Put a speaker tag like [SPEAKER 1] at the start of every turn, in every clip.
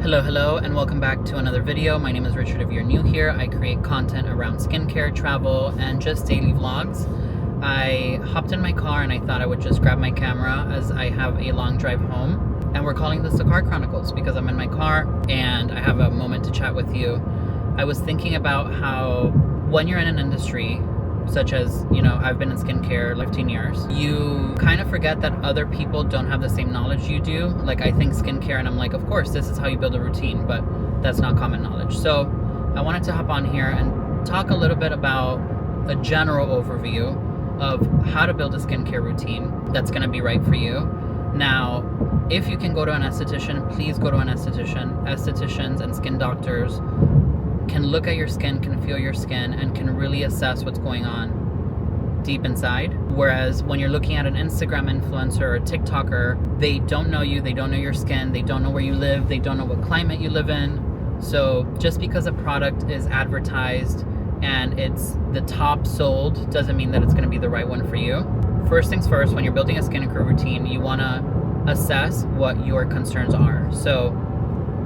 [SPEAKER 1] Hello, and welcome back to another video. My name is Richard. If you're new here, I create content around skincare, travel, and just daily vlogs. I hopped in my car and I thought I would just grab my camera as I have a long drive home. And we're calling this the Car Chronicles because I'm in my car and I have a moment to chat with you. I was thinking about how when you're in an industry, such as, I've been in skincare 15 years, you kind of forget that other people don't have the same knowledge you do. Like, I think skincare and I'm like, of course, this is how you build a routine, but that's not common knowledge. So I wanted to hop on here and talk a little bit about a general overview of how to build a skincare routine that's going to be right for you. Now, if you can go to an esthetician, please go to an esthetician. Estheticians and skin doctors can look at your skin, can feel your skin, and can really assess what's going on deep inside. Whereas when you're looking at an Instagram influencer or a TikToker, they don't know you, they don't know your skin, they don't know where you live, they don't know what climate you live in. So just because a product is advertised and it's the top sold doesn't mean that it's going to be the right one for you. First things first, when you're building a skincare routine, you want to assess what your concerns are. So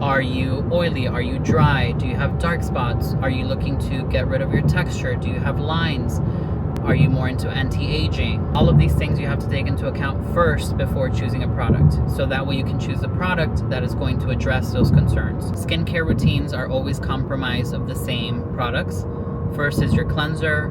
[SPEAKER 1] are you oily? Are you dry? Do you have dark spots? Are you looking to get rid of your texture? Do you have lines? Are you more into anti-aging? All of these things you have to take into account first before choosing a product. So that way you can choose a product that is going to address those concerns. Skincare routines are always comprised of the same products. First is your cleanser,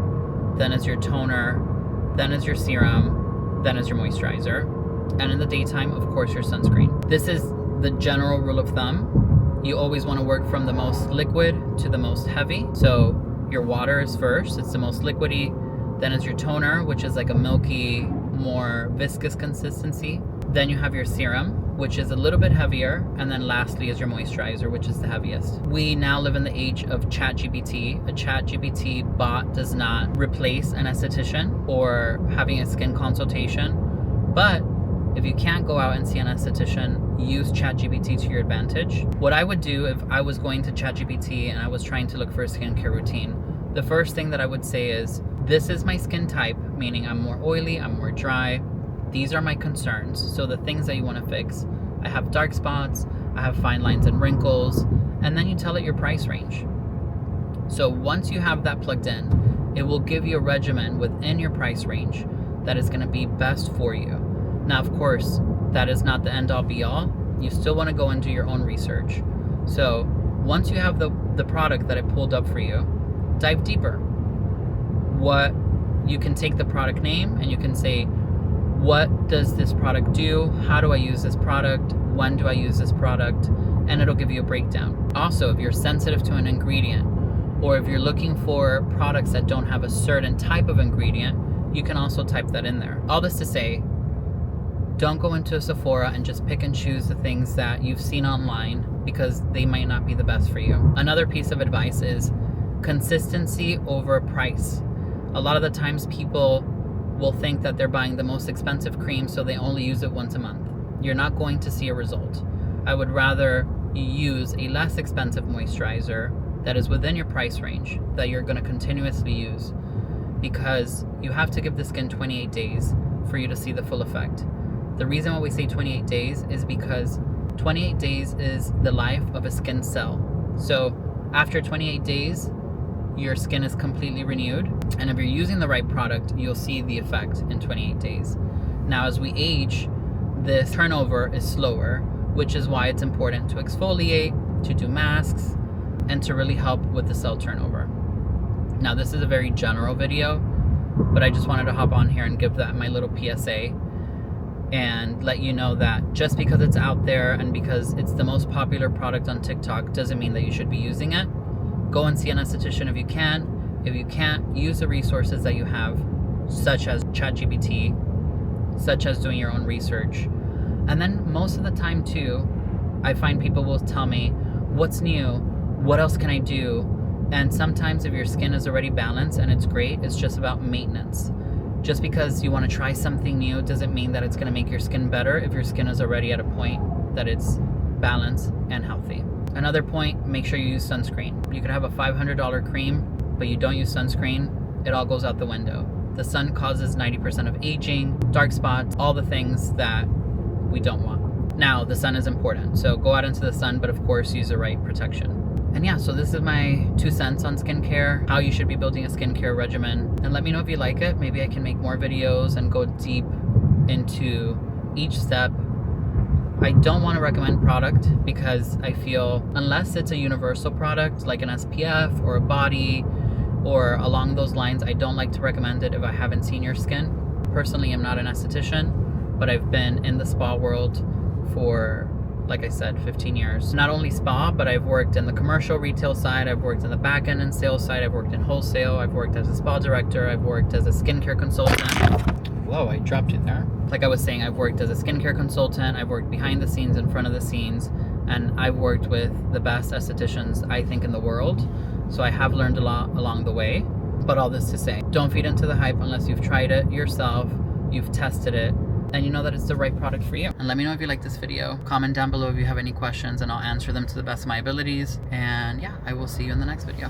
[SPEAKER 1] then is your toner, then is your serum, then is your moisturizer. And in the daytime, of course, your sunscreen. This is the general rule of thumb. You always want to work from the most liquid to the most heavy. So your water is first, it's the most liquidy. Then is your toner, which is like a milky, more viscous consistency. Then you have your serum, which is a little bit heavier. And then lastly is your moisturizer, which is the heaviest. We now live in the age of ChatGPT. A ChatGPT bot does not replace an esthetician or having a skin consultation. But if you can't go out and see an esthetician, use ChatGPT to your advantage. What I would do if I was going to ChatGPT and I was trying to look for a skincare routine, the first thing that I would say is, this is my skin type, meaning I'm more oily, I'm more dry. These are my concerns. So the things that you want to fix. I have dark spots, I have fine lines and wrinkles, and then you tell it your price range. So once you have that plugged in, it will give you a regimen within your price range that is going to be best for you. Now, of course, that is not the end-all be-all. You still want to go and do your own research. So once you have the product that it pulled up for you, dive deeper. You can take the product name and you can say, what does this product do? How do I use this product? When do I use this product? And it'll give you a breakdown. Also, if you're sensitive to an ingredient, or if you're looking for products that don't have a certain type of ingredient, you can also type that in there. All this to say, don't go into a Sephora and just pick and choose the things that you've seen online because they might not be the best for you. Another piece of advice is consistency over price. A lot of the times people will think that they're buying the most expensive cream so they only use it once a month. You're not going to see a result. I would rather you use a less expensive moisturizer that is within your price range that you're going to continuously use, because you have to give the skin 28 days for you to see the full effect. The reason why we say 28 days is because 28 days is the life of a skin cell. So after 28 days, your skin is completely renewed. And if you're using the right product, you'll see the effect in 28 days. Now, as we age, this turnover is slower, which is why it's important to exfoliate, to do masks, and to really help with the cell turnover. Now, this is a very general video, but I just wanted to hop on here and give that my little PSA and let you know that just because it's out there and because it's the most popular product on TikTok doesn't mean that you should be using it. Go and see an esthetician if you can. If you can't, use the resources that you have, such as ChatGPT, such as doing your own research. And then most of the time too, I find people will tell me, what's new? What else can I do? And sometimes if your skin is already balanced and it's great, it's just about maintenance. Just because you want to try something new doesn't mean that it's going to make your skin better if your skin is already at a point that it's balanced and healthy. Another point, make sure you use sunscreen. You could have a $500 cream, but you don't use sunscreen, it all goes out the window. The sun causes 90% of aging, dark spots, all the things that we don't want. Now, the sun is important, so go out into the sun, but of course use the right protection. And yeah, so this is my 2 cents on skincare, how you should be building a skincare regimen. And let me know if you like it. Maybe I can make more videos and go deep into each step. I don't want to recommend product because I feel unless it's a universal product like an SPF or a body or along those lines, I don't like to recommend it if I haven't seen your skin. Personally, I'm not an esthetician, but I've been in the spa world for, like I said, 15 years. Not only spa, but I've worked in the commercial retail side, I've worked in the back end and sales side, I've worked in wholesale, I've worked as a spa director, I've worked as a skincare consultant. Whoa, I dropped it there. Like I was saying, I've worked as a skincare consultant, I've worked behind the scenes, in front of the scenes, and I've worked with the best estheticians, I think, in the world. So I have learned a lot along the way. But all this to say, don't feed into the hype unless you've tried it yourself, you've tested it, and you know that it's the right product for you. And let me know if you like this video. Comment down below if you have any questions and I'll answer them to the best of my abilities. And yeah, I will see you in the next video.